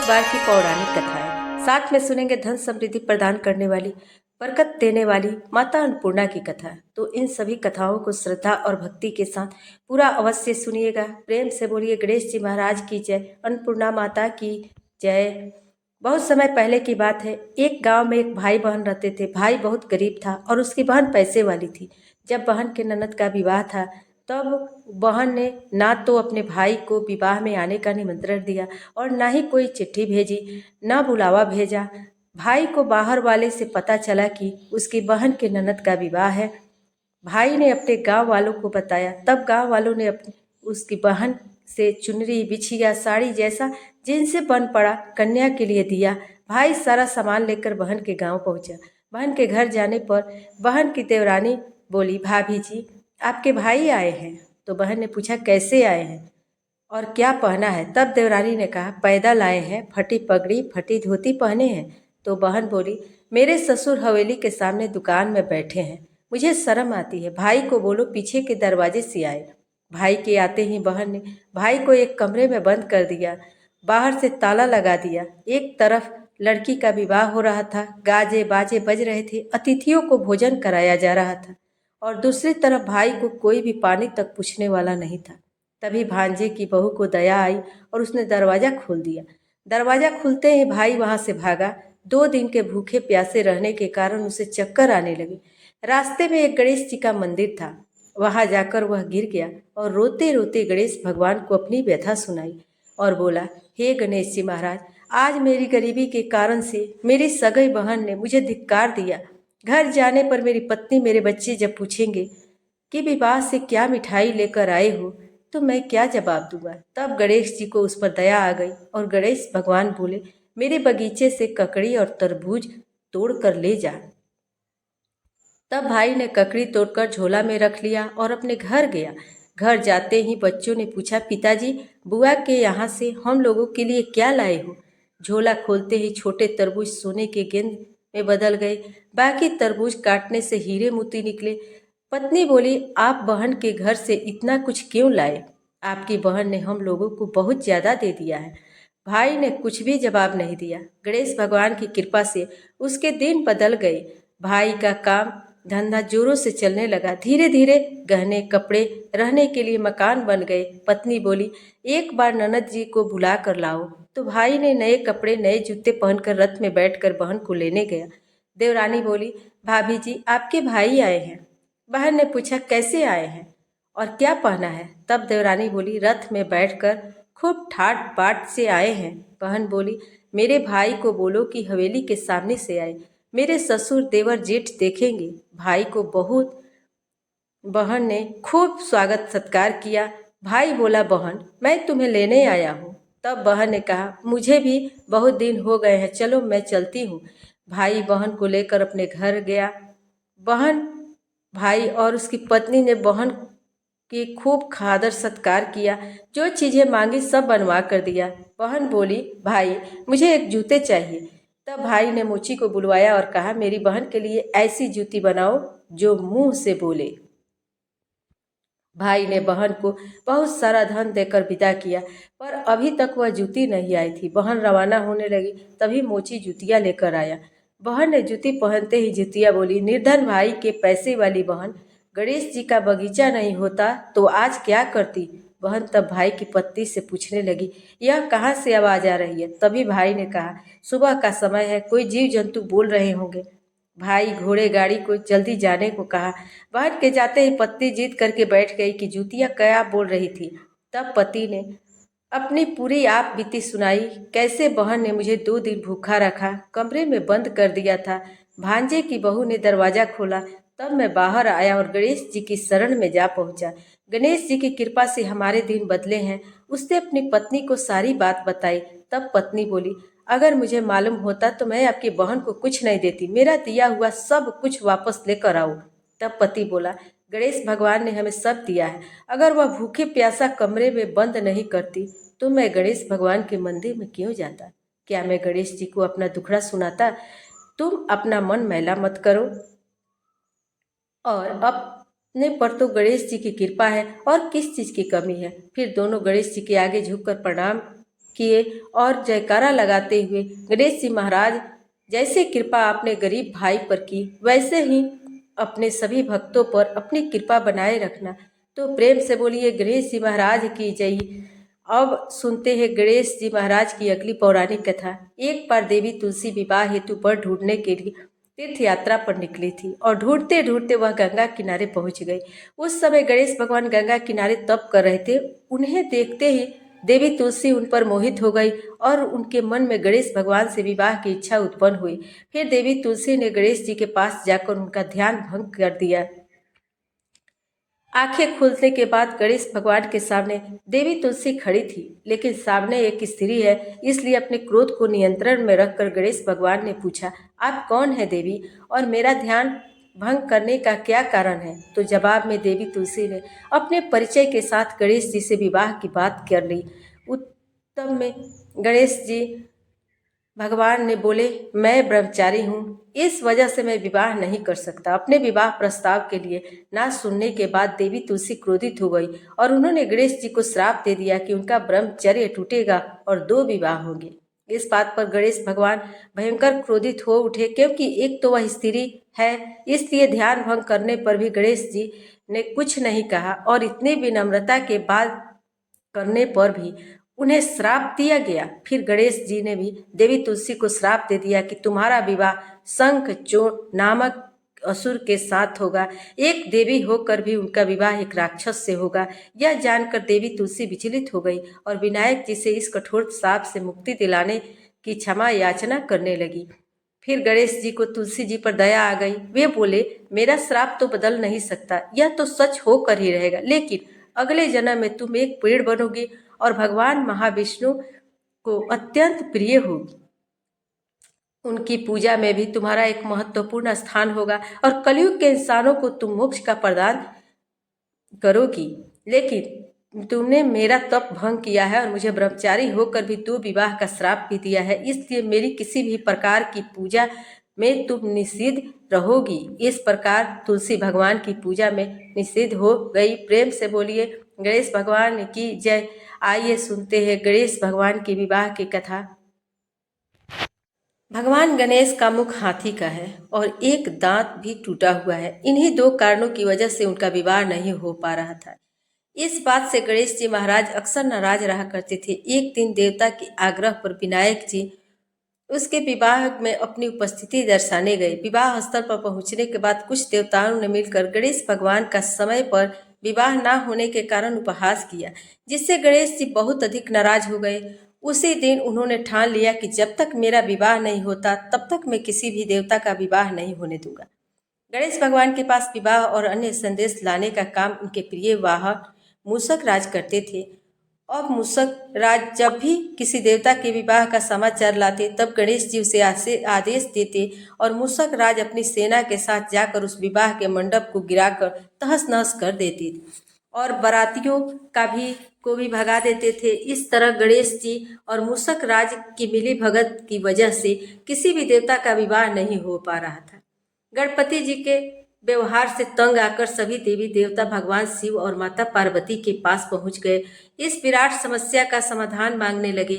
इस बार की पौराणिक कथा है। साथ में सुनेंगे धन समृद्धि प्रदान करने वाली, बरकत देने वाली माता अन्नपूर्णा की कथा। तो इन सभी कथाओं को श्रद्धा और भक्ति के साथ पूरा अवश्य सुनिएगा। प्रेम से बोलिए गणेश जी महाराज की जय, अन्नपूर्णा माता की जय। बहुत समय पहले की बात है। एक गांव में एक भाई बहन रहते थे। भाई बहुत गरीब था और उसकी बहन पैसे वाली थी। जब बहन के ननद का विवाह था तब बहन ने ना तो अपने भाई को विवाह में आने का निमंत्रण दिया और ना ही कोई चिट्ठी भेजी, ना बुलावा भेजा। भाई को बाहर वाले से पता चला कि उसकी बहन के ननद का विवाह है। भाई ने अपने गांव वालों को बताया। तब गांव वालों ने अपनी उसकी बहन से चुनरी, बिछिया, साड़ी जैसा जिनसे बन पड़ा कन्या के लिए दिया। भाई सारा सामान लेकर बहन के गांव पहुंचा। बहन के घर जाने पर बहन की देवरानी बोली, भाभी जी आपके भाई आए हैं। तो बहन ने पूछा, कैसे आए हैं और क्या पहना है? तब देवरानी ने कहा, पैदल आए हैं, फटी पगड़ी फटी धोती पहने हैं। तो बहन बोली, मेरे ससुर हवेली के सामने दुकान में बैठे हैं, मुझे शर्म आती है। भाई को बोलो पीछे के दरवाजे से आए। भाई के आते ही बहन ने भाई को एक कमरे में बंद कर दिया, बाहर से ताला लगा दिया। एक तरफ लड़की का विवाह हो रहा था, गाजे बाजे बज रहे थे, अतिथियों को भोजन कराया जा रहा था और दूसरी तरफ भाई को कोई भी पानी तक पूछने वाला नहीं था। तभी भांजे की बहू को दया आई और उसने दरवाजा खोल दिया। दरवाजा खुलते ही भाई वहां से भागा। 2 दिन के भूखे प्यासे रहने के कारण उसे चक्कर आने लगे। रास्ते में एक गणेश जी का मंदिर था, वहां जाकर वह गिर गया और रोते रोते गणेश भगवान को अपनी व्यथा सुनाई और बोला, हे गणेश जी महाराज, आज मेरी गरीबी के कारण से मेरी सगई बहन ने मुझे धिक्कार दिया। घर जाने पर मेरी पत्नी, मेरे बच्चे जब पूछेंगे कि विवाह से क्या मिठाई लेकर आए हो, तो मैं क्या जवाब दूंगा? तब गणेश जी को उस पर दया आ गई और गणेश भगवान बोले, मेरे बगीचे से ककड़ी और तरबूज तोड़ कर ले जा। तब भाई ने ककड़ी तोड़कर झोला में रख लिया और अपने घर गया। घर जाते ही बच्चों ने पूछा, पिताजी बुआ के यहाँ से हम लोगों के लिए क्या लाए हो? झोला खोलते ही छोटे तरबूज सोने के गेंद में बदल गए, बाकी तरबूज काटने से हीरे मोती निकले। पत्नी बोली, आप बहन के घर से इतना कुछ क्यों लाए? आपकी बहन ने हम लोगों को बहुत ज्यादा दे दिया है। भाई ने कुछ भी जवाब नहीं दिया। गणेश भगवान की कृपा से उसके दिन बदल गए। भाई का काम धंधा जोरों से चलने लगा। धीरे धीरे गहने, कपड़े, रहने के लिए मकान बन गए। पत्नी बोली, एक बार ननद जी को बुला कर लाओ। तो भाई ने नए कपड़े, नए जूते पहनकर रथ में बैठकर बहन को लेने गया। देवरानी बोली, भाभी जी आपके भाई आए हैं। बहन ने पूछा, कैसे आए हैं और क्या पहना है? तब देवरानी बोली, रथ में बैठकर खूब ठाट बाट से आए हैं। बहन बोली, मेरे भाई को बोलो कि हवेली के सामने से आए, मेरे ससुर देवर जेठ देखेंगे। भाई को बहुत बहन ने खूब स्वागत सत्कार किया। भाई बोला, बहन मैं तुम्हें लेने आया हूँ। तब बहन ने कहा, मुझे भी बहुत दिन हो गए हैं, चलो मैं चलती हूँ। भाई बहन को लेकर अपने घर गया। बहन, भाई और उसकी पत्नी ने बहन की खूब खादर सत्कार किया। जो चीज़ें मांगी सब बनवा कर दिया। बहन बोली, भाई मुझे एक जूते चाहिए। तब भाई ने मोची को बुलवाया और कहा, मेरी बहन के लिए ऐसी जूती बनाओ जो मुंह से बोले। भाई ने बहन को बहुत सारा धन देकर विदा किया, पर अभी तक वह जूती नहीं आई थी। बहन रवाना होने लगी, तभी मोची जूतियाँ लेकर आया। बहन ने जूती पहनते ही जूतियाँ बोली, निर्धन भाई के पैसे वाली बहन, गणेश जी का बगीचा नहीं होता तो आज क्या करती? बहन तब भाई की पत्नी से पूछने लगी, यह कहाँ से आवाज आ रही है? तभी भाई ने कहा, सुबह का समय है, कोई जीव जंतु बोल रहे होंगे। भाई घोड़े गाड़ी को जल्दी जाने को कहा। बहन के जाते ही पत्नी जिद करके बैठ गई कि जूतियाँ क्या बोल रही थी। तब पति ने अपनी पूरी आप बीती सुनाई, कैसे बहन ने मुझे 2 दिन भूखा रखा, कमरे में बंद कर दिया था। भांजे की बहू ने दरवाजा खोला, तब मैं बाहर आया और गणेश जी की शरण में जा पहुंचा। गणेश जी की कृपा से हमारे दिन बदले हैं। उसने अपनी पत्नी को सारी बात बताई। तब पत्नी बोली, अगर मुझे मालूम होता तो मैं आपकी बहन को कुछ नहीं देती, मेरा दिया हुआ सब कुछ वापस लेकर आओ। तब पति बोला, गणेश भगवान ने हमें सब दिया है, अगर वह भूखे प्यासा कमरे में बंद नहीं करती तो मैं गणेश भगवान के मंदिर में क्यों जाता? क्या मैं गणेश जी को अपना दुखड़ा सुनाता? तुम अपना मन मैला मत करो, और अपने पर तो गणेश जी की कृपा है और किस चीज की कमी है? फिर दोनों गणेश जी के आगे झुककर प्रणाम किए और जयकारा लगाते हुए, गणेश जी महाराज, जैसे कृपा आपने गरीब भाई पर की, वैसे ही अपने सभी भक्तों पर अपनी कृपा बनाए रखना। तो प्रेम से बोलिए गणेश जी महाराज की जय। अब सुनते हैं गणेश जी महाराज की अगली पौराणिक कथा। एक बार देवी तुलसी विवाह हेतु वर ढूंढने के लिए तीर्थ यात्रा पर निकली थी और ढूंढते ढूंढते वह गंगा किनारे पहुंच गई। उस समय गणेश भगवान गंगा किनारे तप कर रहे थे। उन्हें देखते ही देवी तुलसी उन पर मोहित हो गई और उनके मन में गणेश भगवान से विवाह की इच्छा उत्पन्न हुई। फिर देवी तुलसी ने गणेश जी के पास जाकर उनका ध्यान भंग कर दिया। आंखें खुलने के बाद गणेश भगवान के सामने देवी तुलसी खड़ी थी, लेकिन सामने एक स्त्री है, इसलिए अपने क्रोध को नियंत्रण में रखकर गणेश भगवान ने पूछा, आप कौन है देवी, और मेरा ध्यान भंग करने का क्या कारण है? तो जवाब में देवी तुलसी ने अपने परिचय के साथ गणेश जी से विवाह की बात कर ली। उत्तम में गणेश जी भगवान ने बोले, मैं ब्रह्मचारी हूँ, इस वजह से मैं विवाह नहीं कर सकता। अपने विवाह प्रस्ताव के लिए ना सुनने के बाद देवी तुलसी क्रोधित हो गई और उन्होंने गणेश जी को श्राप दे दिया कि उनका ब्रह्मचर्य टूटेगा और 2 विवाह होंगे। इस बात पर गणेश भगवान भयंकर क्रोधित हो उठे, क्योंकि एक तो वह स्त्री है, इसलिए ध्यान भंग करने पर भी गणेश जी ने कुछ नहीं कहा और इतनी विनम्रता के बाद करने पर भी उन्हें श्राप दिया गया। फिर गणेश जी ने भी देवी तुलसी को श्राप दे दिया कि तुम्हारा विवाह शंखचूड़ नामक असुर के साथ होगा। एक देवी होकर भी उनका विवाह एक राक्षस से होगा। यह जानकर देवी तुलसी विचलित हो गई और विनायक जी से इस कठोर श्राप से मुक्ति दिलाने की क्षमा याचना करने लगी। फिर गणेश जी को तुलसी जी पर दया आ गई। वे बोले, मेरा श्राप तो बदल नहीं सकता, यह तो सच होकर ही रहेगा, लेकिन अगले जन्म में तुम एक पेड़ बनोगी और भगवान महाविष्णु को अत्यंत प्रिय होगी। उनकी पूजा में भी तुम्हारा एक महत्वपूर्ण स्थान होगा और कलयुग के इंसानों को तुम मोक्ष का प्रदान करोगी। लेकिन तुमने मेरा तप भंग किया है और मुझे ब्रह्मचारी होकर भी 2 विवाह का श्राप भी दिया है, इसलिए मेरी किसी भी प्रकार की पूजा में तुम निषिद्ध रहोगी। इस प्रकार तुलसी भगवान की पूजा में निषिद्ध हो गई। प्रेम से बोलिए गणेश भगवान की जय। आइए सुनते हैं गणेश भगवान की विवाह की कथा। भगवान गणेश का मुख हाथी का है और एक दांत भी टूटा हुआ है। इन्हीं 2 कारणों की वजह से उनका विवाह नहीं हो पा रहा था। इस बात से गणेश जी महाराज अक्सर नाराज रहा करते थे। एक दिन देवता के आग्रह पर विनायक जी उसके विवाह में अपनी उपस्थिति दर्शाने गए। विवाह स्थल पर पहुंचने के बाद कुछ देवताओं ने मिलकर गणेश भगवान का समय पर विवाह ना होने के कारण उपहास किया, जिससे गणेश जी बहुत अधिक नाराज हो गए। उसी दिन उन्होंने ठान लिया कि जब तक मेरा विवाह नहीं होता तब तक मैं किसी भी देवता का विवाह नहीं होने दूंगा। गणेश भगवान के पास विवाह और अन्य संदेश लाने का काम उनके प्रिय वाहक मूषक राज करते थे। अब मूषक राज जब भी किसी देवता के विवाह का समाचार लाते तब गणेश जी उसे आदेश देते और मूषक राज अपनी सेना के साथ जाकर उस विवाह के मंडप को गिराकर तहस नहस कर देते और बारातियों को भी भगा देते थे। इस तरह गणेश जी और मूषक राज की मिली भगत की वजह से किसी भी देवता का विवाह नहीं हो पा रहा था। गणपति जी के व्यवहार से तंग आकर सभी देवी देवता भगवान शिव और माता पार्वती के पास पहुंच गए। इस विराट समस्या का समाधान मांगने लगे।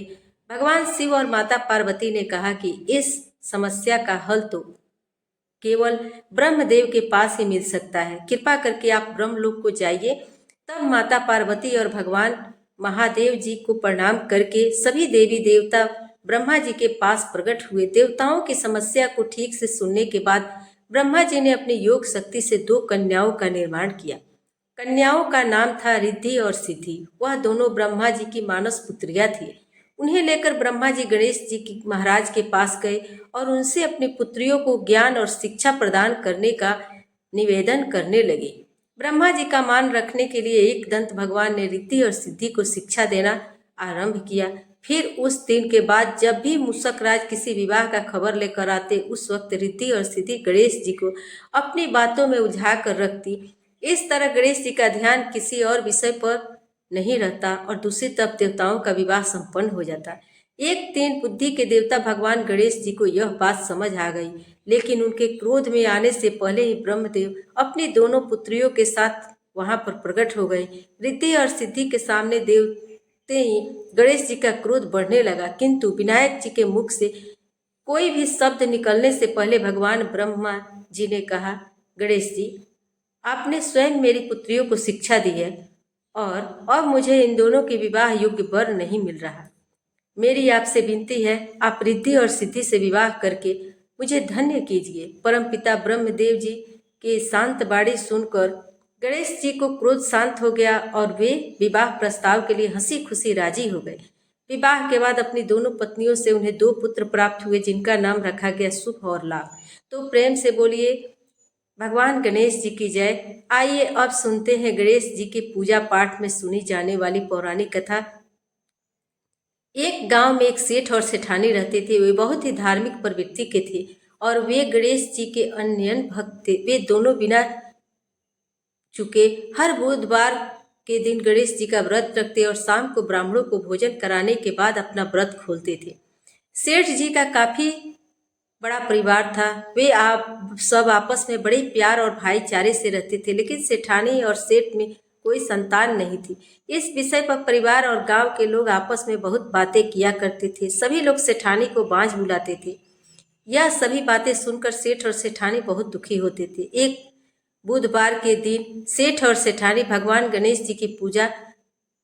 भगवान शिव और माता पार्वती ने कहा कि इस समस्या का हल तो केवल ब्रह्मदेव के पास ही मिल सकता है। कृपा करके आप ब्रह्मलोक को जाइए। तब माता पार्वती और भगवान महादेव जी को प्रणाम करके सभी देवी देवता ब्रह्मा जी के पास प्रकट हुए। देवताओं की समस्या को ठीक से सुनने के बाद ब्रह्मा जी ने अपनी योग शक्ति से 2 कन्याओं का निर्माण किया। कन्याओं का नाम था रिद्धि और सिद्धि। वह दोनों ब्रह्मा जी की मानस पुत्रियां थी। उन्हें लेकर ब्रह्मा जी गणेश जी की महाराज के पास गए और उनसे अपनी पुत्रियों को ज्ञान और शिक्षा प्रदान करने का निवेदन करने लगे। ब्रह्मा जी का मान रखने के लिए एक दंत भगवान ने रिद्धि और सिद्धि को शिक्षा देना आरंभ किया। फिर उस दिन के बाद जब भी मूषक राज किसी विवाह का खबर लेकर आते, उस वक्त रिद्धि और सिद्धि गणेश जी को अपनी बातों में उलझा कर रखती। इस तरह गणेश जी का ध्यान किसी और विषय पर नहीं रहता और दूसरी तरफ देवताओं का विवाह संपन्न हो जाता। एक दिन बुद्धि के देवता भगवान गणेश जी को यह बात समझ आ गई, लेकिन उनके क्रोध में आने से पहले ही ब्रह्मदेव अपनी दोनों पुत्रियों के साथ वहां पर प्रकट हो गए। रिद्धि और सिद्धि के सामने देखते ही गणेश जी का क्रोध बढ़ने लगा, किंतु विनायक जी के मुख से कोई भी शब्द निकलने से पहले भगवान ब्रह्मा जी ने कहा, गणेश जी, आपने स्वयं मेरी पुत्रियों को शिक्षा दी है और अब मुझे इन दोनों के विवाह योग्य वर नहीं मिल रहा। मेरी आपसे विनती है, आप रिद्धि और सिद्धि से विवाह करके मुझे धन्य कीजिए। परमपिता ब्रह्मदेव जी के शांत बाणी सुनकर गणेश जी को क्रोध शांत हो गया और वे विवाह प्रस्ताव के लिए हंसी खुशी राजी हो गए। विवाह के बाद अपनी दोनों पत्नियों से उन्हें 2 पुत्र प्राप्त हुए, जिनका नाम रखा गया शुभ और लाभ। तो प्रेम से बोलिए भगवान गणेश जी की जय। आइए अब सुनते हैं गणेश जी के पूजा पाठ में सुनी जाने वाली पौराणिक कथा। एक गांव में एक सेठ और सेठानी रहते थे। वे बहुत ही धार्मिक प्रवृत्ति के थे और वे गणेश जी के अनन्य भक्त थे। वे दोनों बिना चुके हर बुधवार के दिन गणेश जी का व्रत रखते और शाम को ब्राह्मणों को भोजन कराने के बाद अपना व्रत खोलते थे। सेठ जी का काफी बड़ा परिवार था। वे आप सब आपस में बड़े प्यार और भाईचारे से रहते थे, लेकिन सेठानी और सेठ में कोई संतान नहीं थी। इस विषय पर परिवार और गांव के लोग आपस में बहुत बातें किया करते थे। सभी लोग सेठानी को बांझ बुलाते थे। यह सभी बातें सुनकर सेठ और सेठानी बहुत दुखी होते थे। एक बुधवार के दिन सेठ और सेठानी भगवान गणेश जी की पूजा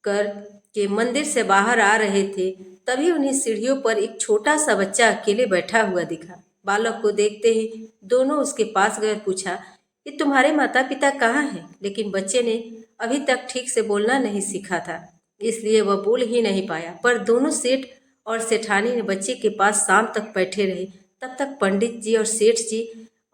कर के मंदिर से बाहर आ रहे थे। तभी उन्हें सीढ़ियों पर एक छोटा सा बच्चा अकेले बैठा हुआ दिखा। बालक को देखते ही दोनों उसके पास गए और पूछा, ये तुम्हारे माता पिता कहाँ हैं? लेकिन बच्चे ने अभी तक ठीक से बोलना नहीं सीखा था, इसलिए वह बोल ही नहीं पाया। पर दोनों सेठ और सेठानी ने बच्चे के पास शाम तक बैठे रहे। तब तक पंडित जी और सेठ जी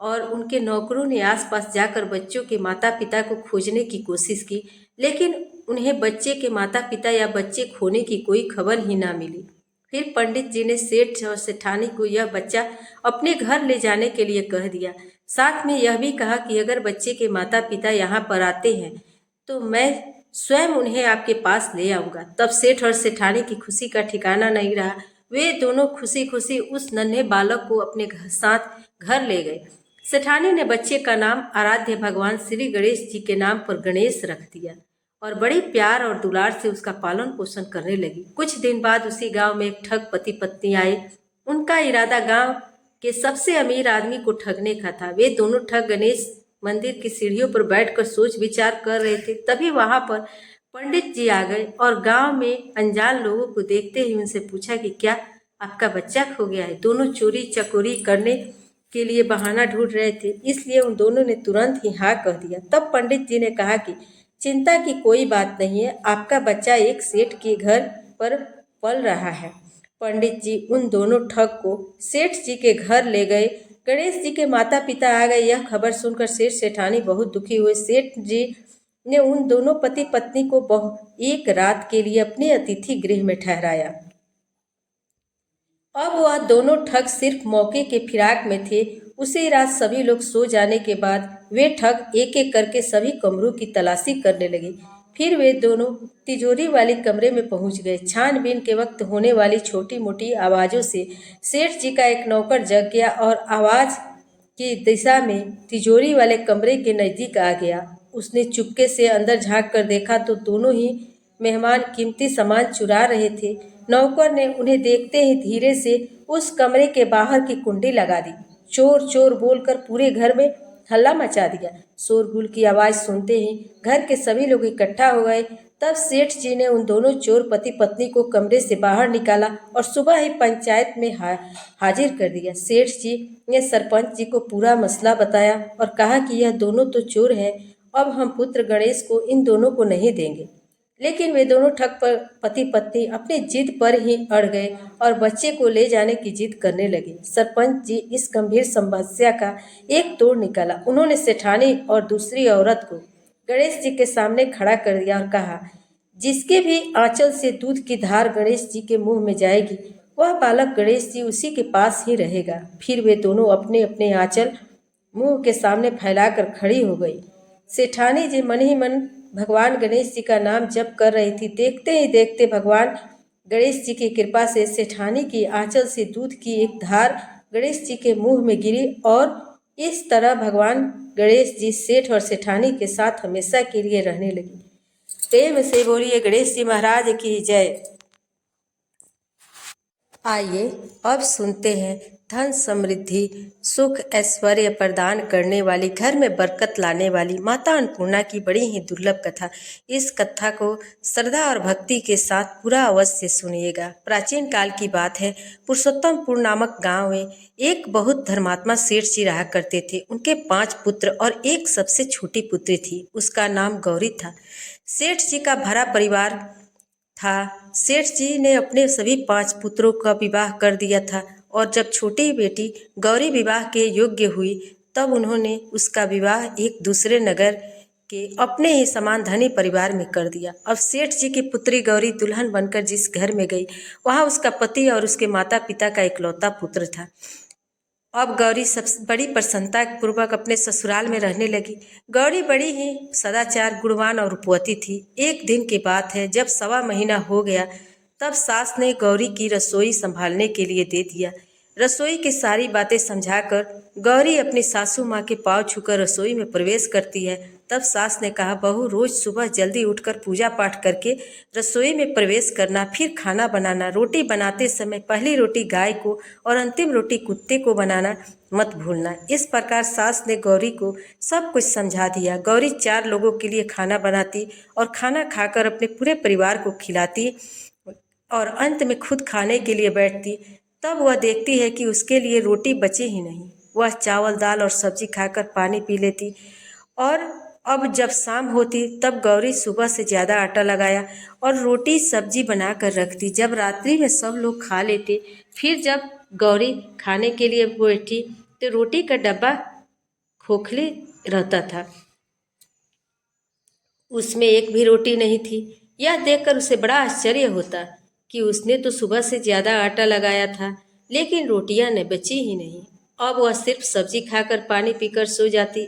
और उनके नौकरों ने आसपास जाकर बच्चों के माता पिता को खोजने की कोशिश की, लेकिन उन्हें बच्चे के माता पिता या बच्चे खोने की कोई खबर ही ना मिली। फिर पंडित जी ने सेठ और सेठानी को यह बच्चा अपने घर ले जाने के लिए कह दिया। साथ में यह भी कहा कि अगर बच्चे के माता पिता यहाँ पर आते हैं तो मैं स्वयं उन्हें आपके पास ले आऊँगा। तब सेठ और सेठानी की खुशी का ठिकाना नहीं रहा। वे दोनों खुशी खुशी उस नन्हे बालक को अपने साथ घर ले गए। सेठानी ने बच्चे का नाम आराध्य भगवान श्री गणेश जी के नाम पर गणेश रख दिया और बड़े प्यार और दुलार से उसका पालन पोषण करने लगी। कुछ दिन बाद उसी गांव में एक ठग पति पत्नी आए। उनका इरादा गांव के सबसे अमीर आदमी को ठगने का था। वे दोनों ठग गणेश मंदिर की सीढ़ियों पर बैठकर सोच विचार कर रहे थे। तभी वहां पर पंडित जी आ गए और गांव में अनजान लोगों को देखते ही उनसे पूछा कि क्या आपका बच्चा खो गया है? दोनों चोरी चकोरी करने के लिए बहाना ढूंढ रहे थे, इसलिए उन दोनों ने तुरंत ही हाँ कह दिया। तब पंडित जी ने कहा कि चिंता की कोई बात नहीं है, आपका बच्चा एक सेठ के घर पर पल रहा है। पंडित जी उन दोनों ठग को सेठ जी के घर ले गए। गणेश जी के माता पिता आ गए। यह खबर सुनकर सेठ सेठानी बहुत दुखी हुए। सेठ जी ने उन दोनों पति पत्नी को एक रात के लिए अपने अतिथि गृह में ठहराया। अब वह दोनों ठग सिर्फ मौके के फिराक में थे। उसी रात सभी लोग सो जाने के बाद वे ठग एक एक करके सभी कमरों की तलाशी करने लगे। फिर वे दोनों तिजोरी वाले कमरे में पहुंच गए। छानबीन के वक्त होने वाली छोटी मोटी आवाज़ों से सेठ जी का एक नौकर जग गया और आवाज़ की दिशा में तिजोरी वाले कमरे के नज़दीक आ गया। उसने चुपके से अंदर झांक कर देखा तो दोनों ही मेहमान कीमती सामान चुरा रहे थे। नौकर ने उन्हें देखते ही धीरे से उस कमरे के बाहर की कुंडी लगा दी। चोर चोर बोलकर पूरे घर में हल्ला मचा दिया। शोरगुल की आवाज़ सुनते ही घर के सभी लोग इकट्ठा हो गए। तब सेठ जी ने उन दोनों चोर पति पत्नी को कमरे से बाहर निकाला और सुबह ही पंचायत में हाजिर कर दिया। सेठ जी ने सरपंच जी को पूरा मसला बताया और कहा कि यह दोनों तो चोर हैं, अब हम पुत्र गणेश को इन दोनों को नहीं देंगे। लेकिन वे दोनों ठग पर पति पत्नी अपनी जिद पर ही अड़ गए और बच्चे को ले जाने की जिद करने लगे। सरपंच जी इस गंभीर समस्या का एक तोड़ निकाला। उन्होंने सेठानी और दूसरी औरत को गणेश जी के सामने खड़ा कर दिया और कहा, जिसके भी आंचल से दूध की धार गणेश जी के मुंह में जाएगी, वह बालक गणेश जी उसी के पास ही रहेगा। फिर वे दोनों अपने अपने आंचल मुंह के सामने फैलाकर खड़ी हो गई। सेठानी जी मन ही मन भगवान गणेश जी का नाम जप कर रही थी। देखते ही देखते भगवान गणेश जी की कृपा से सेठानी की आंचल से दूध की एक धार गणेश जी के मुंह में गिरी और इस तरह भगवान गणेश जी सेठ और सेठानी के साथ हमेशा के लिए रहने लगी। प्रेम से बोलिए गणेश जी महाराज की जय। आइए अब सुनते हैं धन समृद्धि सुख ऐश्वर्य प्रदान करने वाली, घर में बरकत लाने वाली माता अन्नपूर्णा की बड़ी ही दुर्लभ कथा। इस कथा को श्रद्धा और भक्ति के साथ पूरा अवश्य सुनिएगा। प्राचीन काल की बात है। पुरुषोत्तमपुर नामक गांव में एक बहुत धर्मात्मा सेठ जी रहा करते थे। उनके 5 पुत्र और एक सबसे छोटी पुत्री थी। उसका नाम गौरी था। सेठ जी का भरा परिवार था। सेठ जी ने अपने सभी 5 पुत्रों का विवाह कर दिया था और जब छोटी बेटी गौरी विवाह के योग्य हुई तब उन्होंने उसका विवाह एक दूसरे नगर के अपने ही समान धनी परिवार में कर दिया। अब सेठ जी की पुत्री गौरी दुल्हन बनकर जिस घर में गई वहाँ उसका पति और उसके माता पिता का इकलौता पुत्र था। अब गौरी सबसे बड़ी प्रसन्नता पूर्वक अपने ससुराल में रहने लगी। गौरी बड़ी ही सदाचार गुणवान और रूपवती थी। एक दिन की बात है, जब 1.25 महीना हो गया तब सास ने गौरी की रसोई संभालने के लिए दे दिया। रसोई की सारी बातें समझाकर गौरी अपनी सासू माँ के पाँव छूकर रसोई में प्रवेश करती है। तब सास ने कहा, बहू रोज सुबह जल्दी उठकर पूजा पाठ करके रसोई में प्रवेश करना, फिर खाना बनाना। रोटी बनाते समय पहली रोटी गाय को और अंतिम रोटी कुत्ते को बनाना मत भूलना। इस प्रकार सास ने गौरी को सब कुछ समझा दिया। गौरी 4 लोगों के लिए खाना बनाती और खाना खाकर अपने पूरे परिवार को खिलाती और अंत में खुद खाने के लिए बैठती। तब वह देखती है कि उसके लिए रोटी बची ही नहीं। वह चावल दाल और सब्जी खाकर पानी पी लेती। और अब जब शाम होती तब गौरी सुबह से ज़्यादा आटा लगाया और रोटी सब्जी बनाकर रखती। जब रात्रि में सब लोग खा लेते, फिर जब गौरी खाने के लिए बैठी तो रोटी का डब्बा खोखली रहता था, उसमें एक भी रोटी नहीं थी। यह देखकर उसे बड़ा आश्चर्य होता कि उसने तो सुबह से ज़्यादा आटा लगाया था लेकिन रोटियां न बची ही नहीं। अब वह सिर्फ सब्जी खाकर पानी पीकर सो जाती।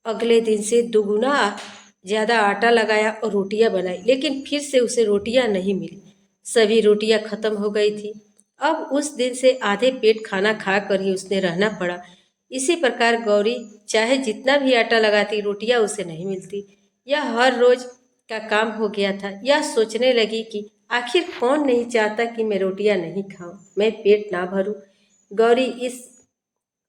अगले दिन से दुगुना ज़्यादा आटा लगाया और रोटियां बनाई, लेकिन फिर से उसे रोटियां नहीं मिली। सभी रोटियां खत्म हो गई थी। अब उस दिन से आधे पेट खाना खाकर ही उसने रहना पड़ा। इसी प्रकार गौरी चाहे जितना भी आटा लगाती रोटियां उसे नहीं मिलती। यह हर रोज का काम हो गया था। यह सोचने लगी कि आखिर कौन नहीं चाहता कि मैं रोटियां नहीं खाऊं, मैं पेट ना भरूं। गौरी इस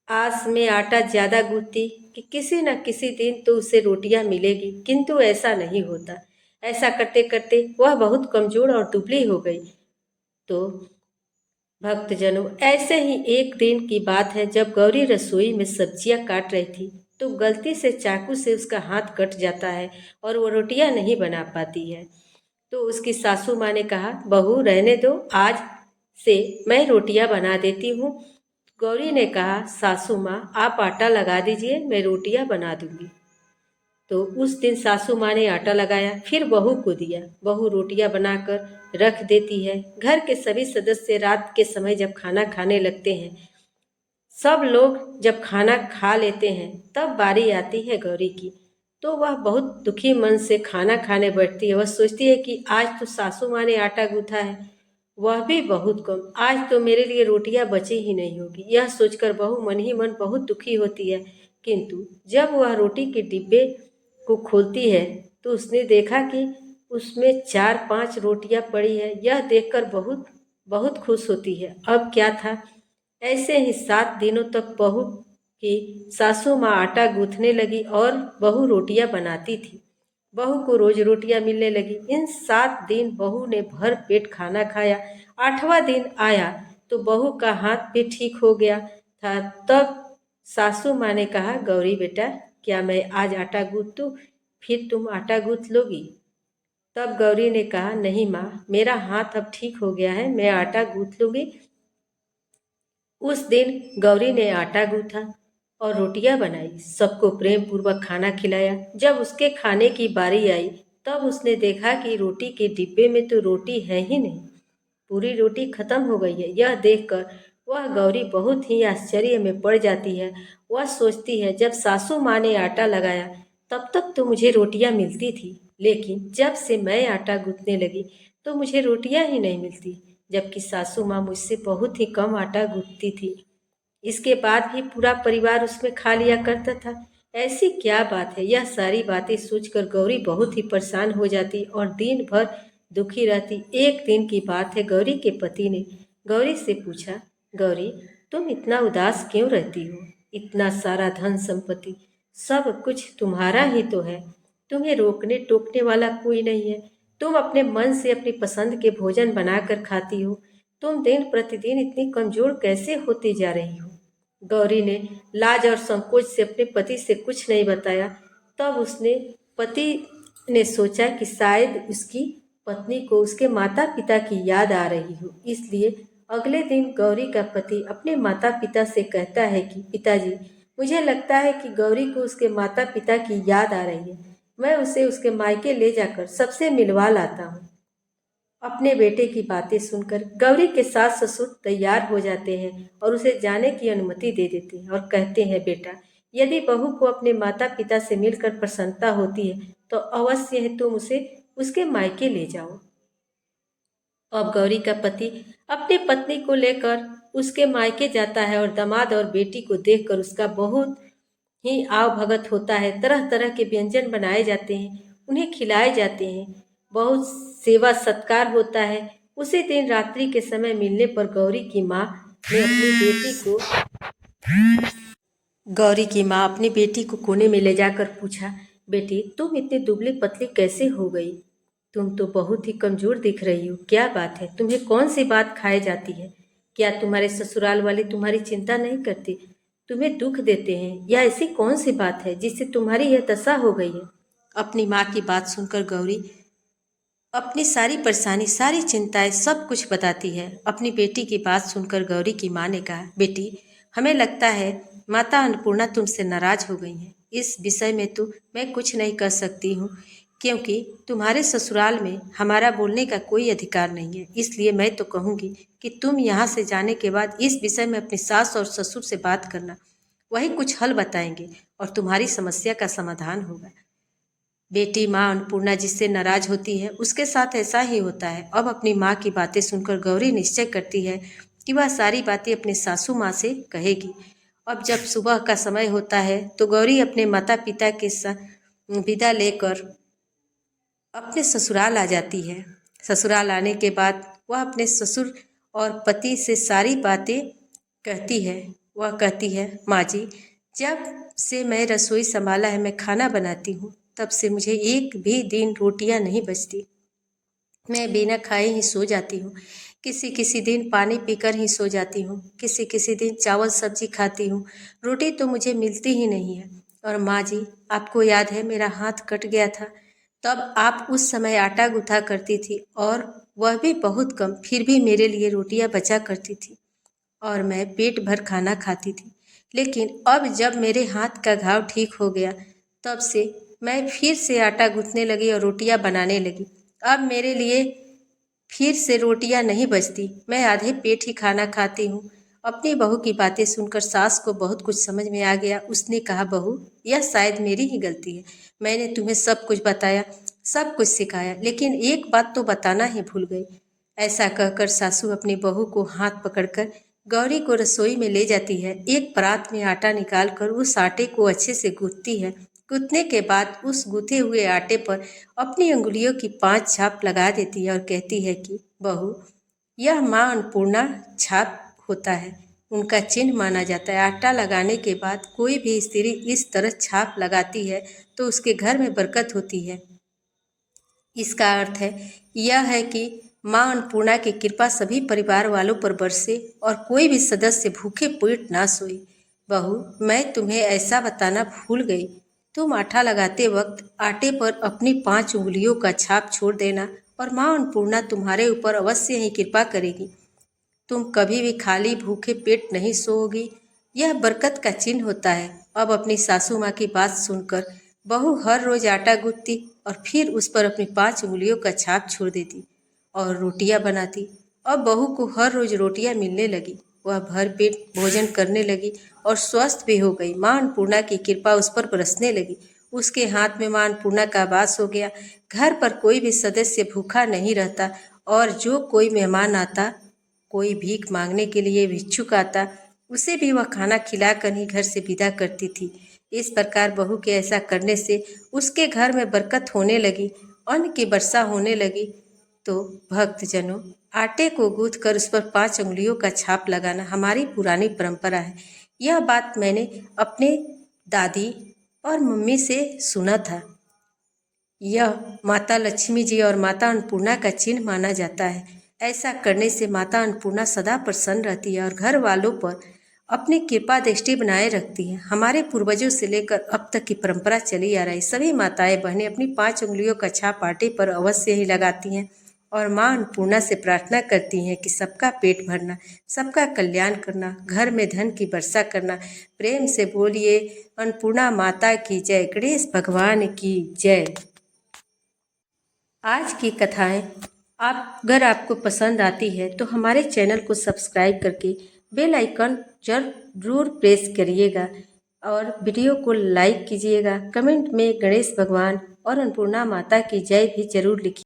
आस में आटा ज़्यादा गूंथती कि किसी न किसी दिन तो उसे रोटियां मिलेगी, किंतु ऐसा नहीं होता। ऐसा करते करते वह बहुत कमज़ोर और दुबली हो गई। तो भक्तजनों, ऐसे ही एक दिन की बात है, जब गौरी रसोई में सब्जियां काट रही थी तो गलती से चाकू से उसका हाथ कट जाता है और वो रोटियां नहीं बना पाती है। तो उसकी सासू माँ ने कहा, बहू रहने दो, आज से मैं रोटियां बना देती हूँ। गौरी ने कहा, सासू माँ आप आटा लगा दीजिए, मैं रोटियां बना दूंगी। तो उस दिन सासू माँ ने आटा लगाया, फिर बहू को दिया। बहू रोटियां बनाकर रख देती है। घर के सभी सदस्य रात के समय जब खाना खाने लगते हैं, सब लोग जब खाना खा लेते हैं तब बारी आती है गौरी की। तो वह बहुत दुखी मन से खाना खाने बैठती है। वह सोचती है कि आज तो सासू माँ ने आटा गूंथा है, वह भी बहुत कम, आज तो मेरे लिए रोटियां बची ही नहीं होगी। यह सोचकर बहू मन ही मन बहुत दुखी होती है। किंतु जब वह रोटी के डिब्बे को खोलती है तो उसने देखा कि उसमें 4-5 रोटियां पड़ी है। यह देखकर बहुत बहुत खुश होती है। अब क्या था, ऐसे ही 7 दिनों तक बहू की सासू माँ आटा गूंथने लगी और बहू रोटियां बनाती थी। बहू को रोज रोटियां मिलने लगी। इन 7 दिन बहू ने भर पेट खाना खाया। 8वां दिन आया तो बहू का हाथ भी ठीक हो गया था। तब सासू माँ ने कहा, गौरी बेटा, क्या मैं आज आटा गूंथ दूँ, फिर तुम आटा गूंथ लोगी? तब गौरी ने कहा, नहीं माँ, मेरा हाथ अब ठीक हो गया है, मैं आटा गूंथ लूँगी। उस दिन गौरी ने आटा गूंथा और रोटियां बनाई, सबको प्रेम पूर्वक खाना खिलाया। जब उसके खाने की बारी आई तब उसने देखा कि रोटी के डिब्बे में तो रोटी है ही नहीं, पूरी रोटी खत्म हो गई है। यह देखकर वह गौरी बहुत ही आश्चर्य में पड़ जाती है। वह सोचती है, जब सासू माँ ने आटा लगाया तब तक तो मुझे रोटियां मिलती थी, लेकिन जब से मैं आटा गूंथने लगी तो मुझे रोटियां ही नहीं मिलती, जबकि सासू माँ मुझसे बहुत ही कम आटा गूंथती थी। इसके बाद भी पूरा परिवार उसमें खा लिया करता था। ऐसी क्या बात है? यह सारी बातें सोचकर गौरी बहुत ही परेशान हो जाती और दिन भर दुखी रहती। एक दिन की बात है, गौरी के पति ने गौरी से पूछा, गौरी, तुम इतना उदास क्यों रहती हो? इतना सारा धन संपत्ति, सब कुछ तुम्हारा ही तो है। तुम्हें रोकने टोकने वाला कोई नहीं है। तुम अपने मन से अपनी पसंद के भोजन बनाकर खाती हो। तुम दिन प्रतिदिन इतनी कमजोर कैसे होती जा रही हो? गौरी ने लाज और संकोच से अपने पति से कुछ नहीं बताया। तब उसने पति ने सोचा कि शायद उसकी पत्नी को उसके माता पिता की याद आ रही हो, इसलिए अगले दिन गौरी का पति अपने माता पिता से कहता है कि पिताजी, मुझे लगता है कि गौरी को उसके माता पिता की याद आ रही है। मैं उसे उसके मायके ले जाकर सबसे मिलवा लाता हूँ। अपने बेटे की बातें सुनकर गौरी के सास ससुर तैयार हो जाते हैं और उसे जाने की अनुमति दे देते हैं और कहते हैं, बेटा, यदि बहू को अपने माता पिता से मिलकर प्रसन्नता होती है तो अवश्य है तुम उसे उसके मायके ले जाओ। अब गौरी का पति अपनी पत्नी को लेकर उसके मायके जाता है और दामाद और बेटी को देखकर उसका बहुत ही आव भगत होता है। तरह तरह के व्यंजन बनाए जाते हैं, उन्हें खिलाए जाते हैं, बहुत सेवा सत्कार होता है। उसी दिन रात्रि के समय मिलने पर गौरी की माँ अपनी बेटी को कोने में ले जाकर पूछा, बेटी, तुम इतनी दुबली पतली कैसे हो गई? तुम तो बहुत ही कमजोर दिख रही हो। क्या बात है? तुम्हें कौन सी बात खाई जाती है? क्या तुम्हारे ससुराल वाले तुम्हारी चिंता नहीं करते, तुम्हें दुख देते हैं, या ऐसी कौन सी बात है जिससे तुम्हारी यह दशा हो गई है? अपनी माँ की बात सुनकर गौरी अपनी सारी परेशानी, सारी चिंताएं, सब कुछ बताती है। अपनी बेटी की बात सुनकर गौरी की माँ ने कहा, बेटी, हमें लगता है माता अन्नपूर्णा तुमसे नाराज हो गई हैं। इस विषय में तो मैं कुछ नहीं कर सकती हूँ, क्योंकि तुम्हारे ससुराल में हमारा बोलने का कोई अधिकार नहीं है। इसलिए मैं तो कहूँगी कि तुम यहाँ से जाने के बाद इस विषय में अपनी सास और ससुर से बात करना। वही कुछ हल बताएंगे और तुम्हारी समस्या का समाधान होगा। बेटी माँ अन्नपूर्णा जिससे नाराज होती है उसके साथ ऐसा ही होता है। अब अपनी माँ की बातें सुनकर गौरी निश्चय करती है कि वह सारी बातें अपनी सासू माँ से कहेगी। अब जब सुबह का समय होता है तो गौरी अपने माता पिता के साथ विदा लेकर अपने ससुराल आ जाती है। ससुराल आने के बाद वह अपने ससुर और पति से सारी बातें कहती है। वह कहती है, माँ जी, जब से मैं रसोई संभाला है, मैं खाना बनाती हूँ, तब से मुझे एक भी दिन रोटियाँ नहीं बचती। मैं बिना खाए ही सो जाती हूँ। किसी किसी दिन पानी पीकर ही सो जाती हूँ। किसी किसी दिन चावल सब्जी खाती हूँ। रोटी तो मुझे मिलती ही नहीं है। और माँ जी, आपको याद है मेरा हाथ कट गया था, तब आप उस समय आटा गूँथा करती थी और वह भी बहुत कम, फिर भी मेरे लिए रोटियाँ बचा करती थी और मैं पेट भर खाना खाती थी। लेकिन अब जब मेरे हाथ का घाव ठीक हो गया, तब से मैं फिर से आटा गूँथने लगी और रोटियां बनाने लगी। अब मेरे लिए फिर से रोटियां नहीं बचती, मैं आधे पेट ही खाना खाती हूँ। अपनी बहू की बातें सुनकर सास को बहुत कुछ समझ में आ गया। उसने कहा, बहू, यह शायद मेरी ही गलती है। मैंने तुम्हें सब कुछ बताया, सब कुछ सिखाया, लेकिन एक बात तो बताना ही भूल गई। ऐसा कहकर सासू अपनी बहू को हाथ पकड़कर गौरी को रसोई में ले जाती है। एक परात में आटा निकालकर उस आटे को अच्छे से गूंथती है। गूंथने के बाद उस गूंथे हुए आटे पर अपनी उंगलियों की 5 छाप लगा देती है और कहती है कि बहू, यह माँ अन्नपूर्णा छाप होता है, उनका चिन्ह माना जाता है। आटा लगाने के बाद कोई भी स्त्री इस तरह छाप लगाती है तो उसके घर में बरकत होती है। इसका अर्थ है यह है कि माँ अन्नपूर्णा की कृपा सभी परिवार वालों पर बरसे और कोई भी सदस्य भूखे पेट ना सोए। बहू, मैं तुम्हें ऐसा बताना भूल गई, तुम आटा लगाते वक्त आटे पर अपनी 5 उंगलियों का छाप छोड़ देना और माँ अन्नपूर्णा तुम्हारे ऊपर अवश्य ही कृपा करेगी। तुम कभी भी खाली भूखे पेट नहीं सोओगी। यह बरकत का चिन्ह होता है। अब अपनी सासू माँ की बात सुनकर बहू हर रोज आटा गूंथती और फिर उस पर अपनी 5 उंगलियों का छाप छोड़ देती और रोटियां बनाती। अब बहू को हर रोज रोटियां मिलने लगी। वह भर पेट भोजन करने लगी और स्वस्थ भी हो गई। माँ अन्नपूर्णा की कृपा उस पर बरसने लगी। उसके हाथ में माँ अन्नपूर्णा का वास हो गया। घर पर कोई भी सदस्य भूखा नहीं रहता और जो कोई मेहमान आता, कोई भीख मांगने के लिए भिक्षुक आता, उसे भी वह खाना खिलाकर ही घर से विदा करती थी। इस प्रकार बहू के ऐसा करने से उसके घर में बरकत होने लगी, अन्न की वर्षा होने लगी। तो भक्तजनों, आटे को गूंथ कर उस पर 5 उंगलियों का छाप लगाना हमारी पुरानी परंपरा है। यह बात मैंने अपने दादी और मम्मी से सुना था। यह माता लक्ष्मी जी और माता अन्नपूर्णा का चिन्ह माना जाता है। ऐसा करने से माता अन्नपूर्णा सदा प्रसन्न रहती है और घर वालों पर अपनी कृपा दृष्टि बनाए रखती है। हमारे पूर्वजों से लेकर अब तक की परंपरा चली आ रही। सभी माताएं बहनें अपनी 5 उंगलियों का छाप आटे पर अवश्य ही लगाती हैं और माँ अन्नपूर्णा से प्रार्थना करती हैं कि सबका पेट भरना, सबका कल्याण करना, घर में धन की वर्षा करना। प्रेम से बोलिए अन्नपूर्णा माता की जय, गणेश भगवान की जय। आज की कथाएं अगर आपको पसंद आती है तो हमारे चैनल को सब्सक्राइब करके बेल आइकन जरूर प्रेस करिएगा और वीडियो को लाइक कीजिएगा। कमेंट में गणेश भगवान और अन्नपूर्णा माता की जय भी जरूर लिखिए।